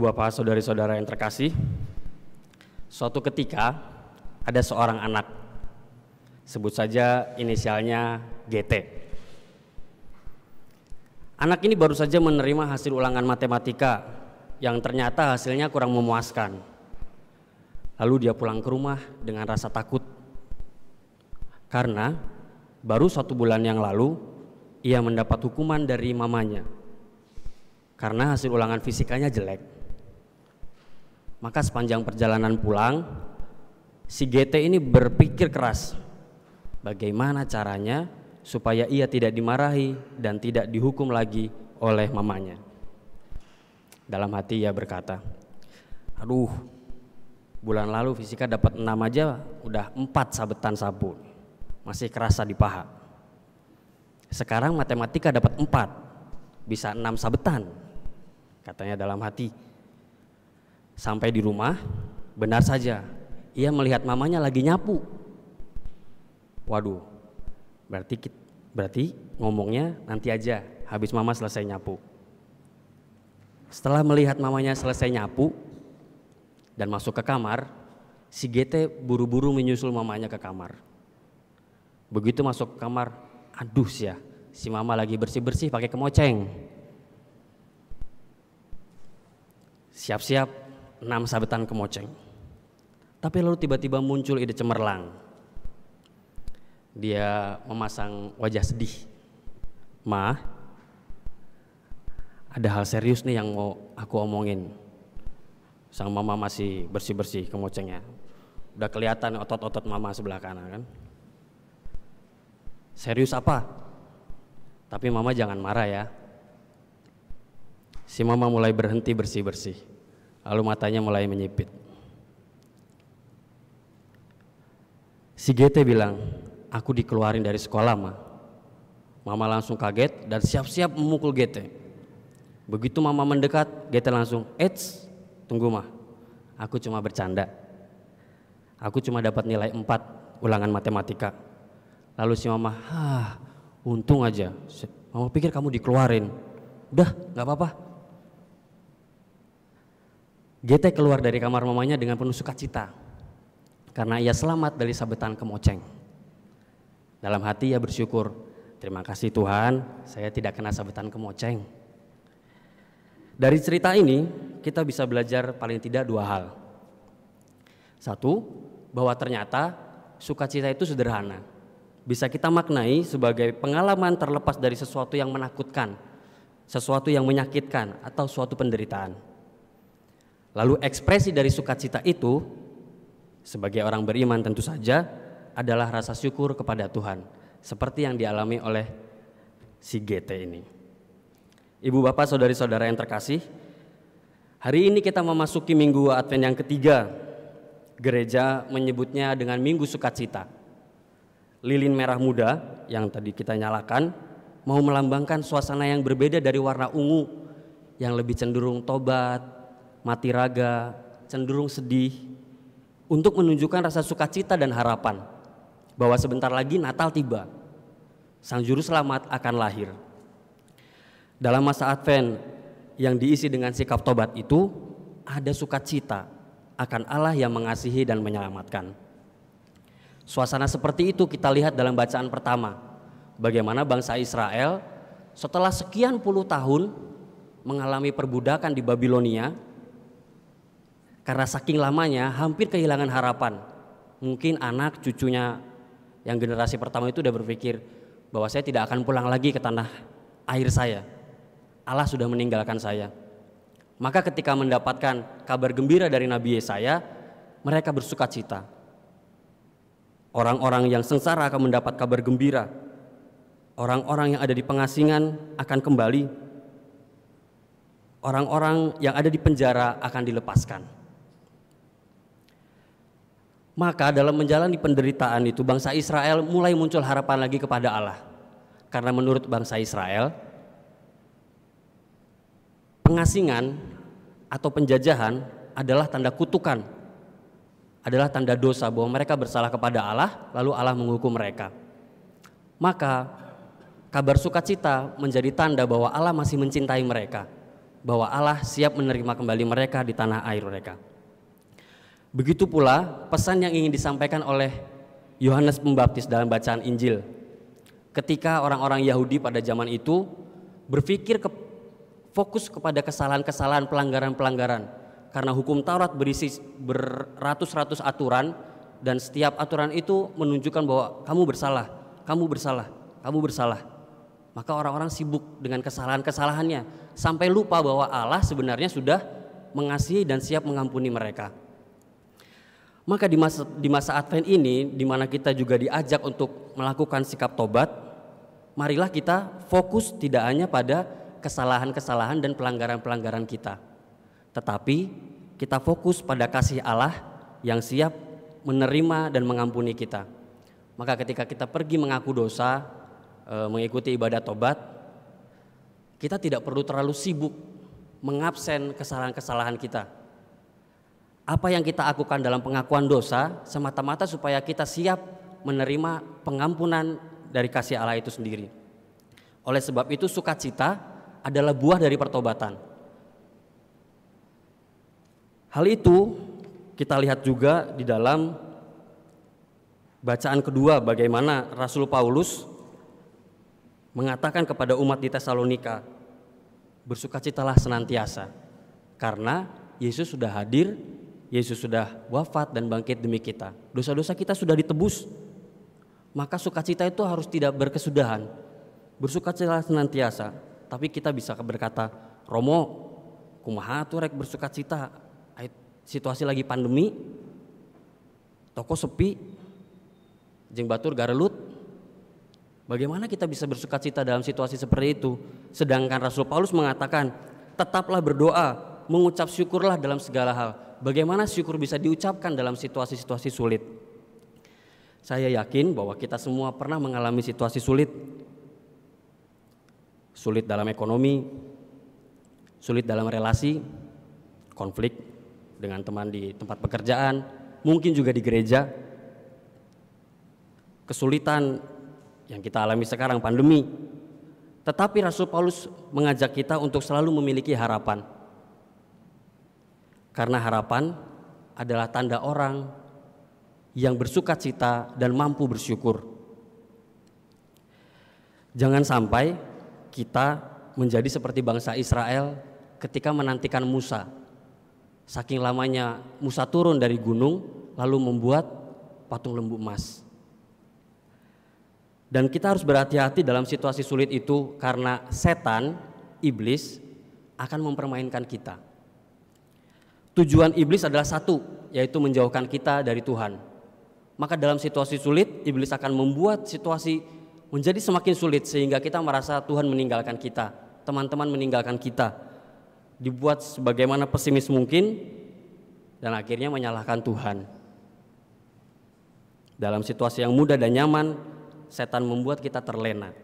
Ibu bapak, saudari-saudara yang terkasih, suatu ketika ada seorang anak, sebut saja inisialnya GT. Anak ini baru saja menerima hasil ulangan matematika yang ternyata hasilnya kurang memuaskan. Lalu dia pulang ke rumah dengan rasa takut karena baru 1 bulan yang lalu ia mendapat hukuman dari mamanya karena hasil ulangan fisikanya jelek. Maka sepanjang perjalanan pulang, si GT ini berpikir keras bagaimana caranya supaya ia tidak dimarahi dan tidak dihukum lagi oleh mamanya. Dalam hati ia berkata, aduh, bulan lalu fisika dapat 6 aja udah 4 sabetan sabu, masih kerasa di paha. Sekarang matematika dapat 4, bisa 6 sabetan, katanya dalam hati. Sampai di rumah, benar saja ia melihat mamanya lagi nyapu. Waduh, berarti ngomongnya nanti aja habis mama selesai nyapu. Setelah melihat mamanya selesai nyapu dan masuk ke kamar, si GT buru-buru menyusul mamanya ke kamar. Begitu masuk ke kamar, aduh ya, si mama lagi bersih-bersih pakai kemoceng. Siap-siap 6 sabetan kemoceng. Tapi lalu tiba-tiba muncul ide cemerlang. Dia memasang wajah sedih. Ma, ada hal serius nih yang mau aku omongin. Sang mama masih bersih-bersih kemocengnya. Udah kelihatan otot-otot mama sebelah kanan kan. Serius apa? Tapi mama jangan marah ya. Si mama mulai berhenti bersih-bersih. Lalu matanya mulai menyipit. Si GT bilang, aku dikeluarin dari sekolah, Ma. Mama langsung kaget dan siap-siap memukul GT. Begitu mama mendekat, GT langsung, eits, tunggu Ma, aku cuma bercanda. Aku cuma dapat nilai 4 ulangan matematika. Lalu si mama, untung aja. Mama pikir kamu dikeluarin. Udah, gak apa-apa. GT keluar dari kamar mamanya dengan penuh sukacita karena ia selamat dari sabetan kemoceng. Dalam hati ia bersyukur, terima kasih Tuhan, saya tidak kena sabetan kemoceng. Dari cerita ini kita bisa belajar paling tidak 2 hal. 1, bahwa ternyata sukacita itu sederhana. Bisa kita maknai sebagai pengalaman terlepas dari sesuatu yang menakutkan, sesuatu yang menyakitkan, atau suatu penderitaan. Lalu ekspresi dari sukacita itu sebagai orang beriman tentu saja adalah rasa syukur kepada Tuhan, seperti yang dialami oleh si GT ini. Ibu bapak, saudari-saudara yang terkasih, hari ini kita memasuki minggu Advent yang ketiga. Gereja menyebutnya dengan Minggu Sukacita. Lilin merah muda yang tadi kita nyalakan mau melambangkan suasana yang berbeda dari warna ungu yang lebih cenderung tobat, mati raga, cenderung sedih, untuk menunjukkan rasa sukacita dan harapan bahwa sebentar lagi Natal tiba, Sang Juru Selamat akan lahir. Dalam masa Advent yang diisi dengan sikap tobat itu, ada sukacita akan Allah yang mengasihi dan menyelamatkan. Suasana seperti itu kita lihat dalam bacaan pertama, bagaimana bangsa Israel setelah sekian puluh tahun mengalami perbudakan di Babilonia. Karena saking lamanya hampir kehilangan harapan. Mungkin anak cucunya yang generasi pertama itu udah berpikir bahwa saya tidak akan pulang lagi ke tanah air saya. Allah sudah meninggalkan saya. Maka ketika mendapatkan kabar gembira dari Nabi Yesaya, mereka bersukacita. Orang-orang yang sengsara akan mendapat kabar gembira. Orang-orang yang ada di pengasingan akan kembali. Orang-orang yang ada di penjara akan dilepaskan. Maka dalam menjalani penderitaan itu bangsa Israel mulai muncul harapan lagi kepada Allah. Karena menurut bangsa Israel, pengasingan atau penjajahan adalah tanda kutukan, adalah tanda dosa bahwa mereka bersalah kepada Allah, lalu Allah menghukum mereka. Maka kabar sukacita menjadi tanda bahwa Allah masih mencintai mereka. bahwa Allah siap menerima kembali mereka di tanah air mereka. Begitu pula pesan yang ingin disampaikan oleh Yohanes Pembaptis dalam bacaan Injil. Ketika orang-orang Yahudi pada zaman itu berpikir fokus kepada kesalahan-kesalahan, pelanggaran-pelanggaran, karena hukum Taurat berisi beratus-ratus aturan, dan setiap aturan itu menunjukkan bahwa kamu bersalah, kamu bersalah, kamu bersalah. Maka orang-orang sibuk dengan kesalahan-kesalahannya sampai lupa bahwa Allah sebenarnya sudah mengasihi dan siap mengampuni mereka. Maka di masa Advent ini, di mana kita juga diajak untuk melakukan sikap tobat, marilah kita fokus tidak hanya pada kesalahan-kesalahan dan pelanggaran-pelanggaran kita, tetapi kita fokus pada kasih Allah yang siap menerima dan mengampuni kita. Maka ketika kita pergi mengaku dosa, mengikuti ibadah tobat, kita tidak perlu terlalu sibuk mengabsen kesalahan-kesalahan kita. Apa yang kita lakukan dalam pengakuan dosa semata-mata supaya kita siap menerima pengampunan dari kasih Allah itu sendiri. Oleh sebab itu sukacita adalah buah dari pertobatan. Hal itu kita lihat juga di dalam bacaan kedua, bagaimana Rasul Paulus mengatakan kepada umat di Tesalonika, bersukacitalah senantiasa, karena Yesus sudah hadir, Yesus sudah wafat dan bangkit demi kita. Dosa-dosa kita sudah ditebus, maka sukacita itu harus tidak berkesudahan. Bersukacitalah senantiasa. Tapi kita bisa berkata, Romo, kumaha tuh rek bersukacita, situasi lagi pandemi, toko sepi, jeung batur garelut. Bagaimana kita bisa bersukacita dalam situasi seperti itu? Sedangkan Rasul Paulus mengatakan, tetaplah berdoa, mengucap syukurlah dalam segala hal. Bagaimana syukur bisa diucapkan dalam situasi-situasi sulit? Saya yakin bahwa kita semua pernah mengalami situasi sulit. Sulit dalam ekonomi, sulit dalam relasi, konflik dengan teman di tempat pekerjaan, mungkin juga di gereja. Kesulitan yang kita alami sekarang, pandemi. Tetapi Rasul Paulus mengajak kita untuk selalu memiliki harapan. Karena harapan adalah tanda orang yang bersukacita dan mampu bersyukur. Jangan sampai kita menjadi seperti bangsa Israel ketika menantikan Musa. Saking lamanya Musa turun dari gunung lalu membuat patung lembu emas. Dan kita harus berhati-hati dalam situasi sulit itu karena setan, iblis akan mempermainkan kita. Tujuan iblis adalah satu, yaitu menjauhkan kita dari Tuhan. Maka dalam situasi sulit, iblis akan membuat situasi menjadi semakin sulit sehingga kita merasa Tuhan meninggalkan kita, teman-teman meninggalkan kita. Dibuat sebagaimana pesimis mungkin dan akhirnya menyalahkan Tuhan. Dalam situasi yang mudah dan nyaman, setan membuat kita terlena,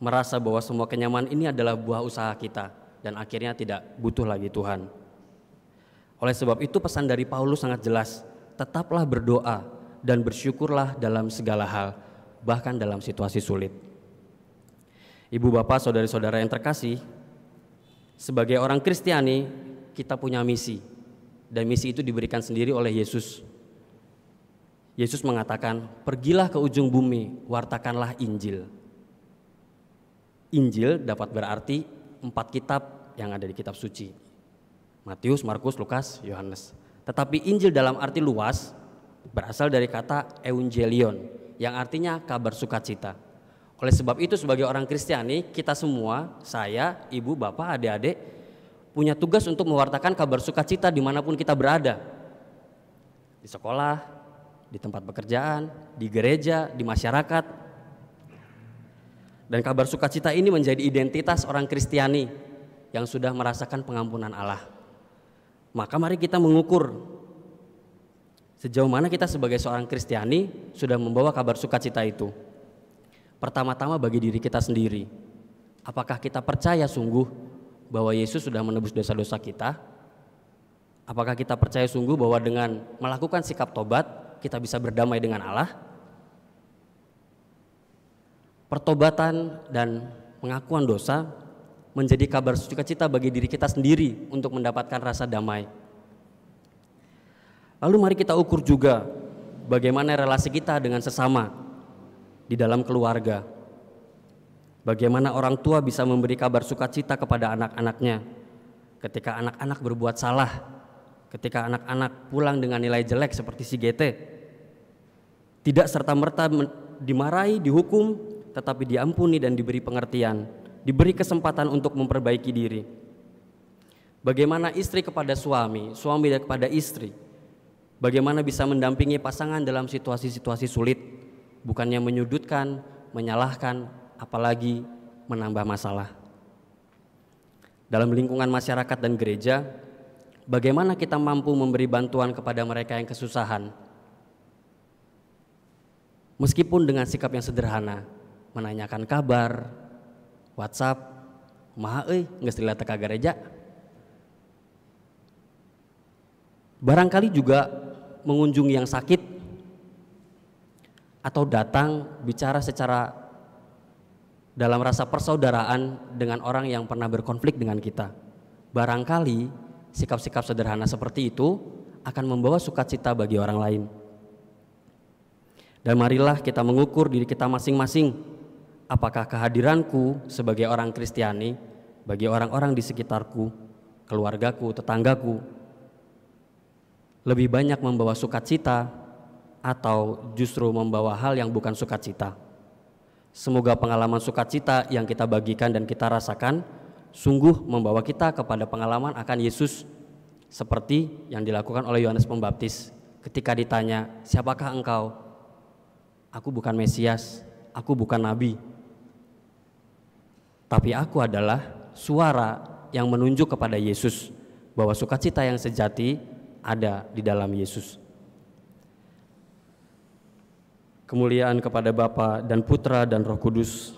merasa bahwa semua kenyamanan ini adalah buah usaha kita dan akhirnya tidak butuh lagi Tuhan. Oleh sebab itu pesan dari Paulus sangat jelas, tetaplah berdoa dan bersyukurlah dalam segala hal, bahkan dalam situasi sulit. Ibu bapak saudara-saudara yang terkasih, sebagai orang Kristiani kita punya misi, dan misi itu diberikan sendiri oleh Yesus. Yesus mengatakan, pergilah ke ujung bumi, wartakanlah Injil. Injil dapat berarti 4 kitab yang ada di kitab suci. Matius, Markus, Lukas, Yohanes. Tetapi Injil dalam arti luas berasal dari kata Evangelion yang artinya kabar sukacita. Oleh sebab itu sebagai orang Kristiani, kita semua, saya, ibu, bapak, adik-adik, punya tugas untuk mewartakan kabar sukacita dimanapun kita berada. Di sekolah, di tempat pekerjaan, di gereja, di masyarakat. Dan kabar sukacita ini menjadi identitas orang Kristiani yang sudah merasakan pengampunan Allah. Maka mari kita mengukur sejauh mana kita sebagai seorang Kristiani sudah membawa kabar sukacita itu. Pertama-tama bagi diri kita sendiri, apakah kita percaya sungguh bahwa Yesus sudah menebus dosa-dosa kita? Apakah kita percaya sungguh bahwa dengan melakukan sikap tobat kita bisa berdamai dengan Allah? Pertobatan dan pengakuan dosa menjadi kabar sukacita bagi diri kita sendiri untuk mendapatkan rasa damai. Lalu mari kita ukur juga bagaimana relasi kita dengan sesama di dalam keluarga. Bagaimana orang tua bisa memberi kabar sukacita kepada anak-anaknya ketika anak-anak berbuat salah, ketika anak-anak pulang dengan nilai jelek seperti si GT. Tidak serta-merta dimarahi, dihukum, tetapi diampuni dan diberi pengertian, diberi kesempatan untuk memperbaiki diri. Bagaimana istri kepada suami, suami kepada istri, bagaimana bisa mendampingi pasangan dalam situasi-situasi sulit, bukannya menyudutkan, menyalahkan, apalagi menambah masalah. Dalam lingkungan masyarakat dan gereja, bagaimana kita mampu memberi bantuan kepada mereka yang kesusahan, meskipun dengan sikap yang sederhana, menanyakan kabar, WhatsApp, kumaha euy, geus dilihat ka gereja. Barangkali juga mengunjungi yang sakit atau datang bicara secara dalam rasa persaudaraan dengan orang yang pernah berkonflik dengan kita. Barangkali sikap-sikap sederhana seperti itu akan membawa sukacita bagi orang lain. Dan marilah kita mengukur diri kita masing-masing, apakah kehadiranku sebagai orang Kristiani bagi orang-orang di sekitarku, keluargaku, tetanggaku, lebih banyak membawa sukacita atau justru membawa hal yang bukan sukacita. Semoga pengalaman sukacita yang kita bagikan dan kita rasakan sungguh membawa kita kepada pengalaman akan Yesus seperti yang dilakukan oleh Yohanes Pembaptis ketika ditanya, "Siapakah engkau?" "Aku bukan Mesias, aku bukan nabi, tapi aku adalah suara yang menunjuk kepada Yesus bahwa sukacita yang sejati ada di dalam Yesus." Kemuliaan kepada Bapa dan Putra dan Roh Kudus,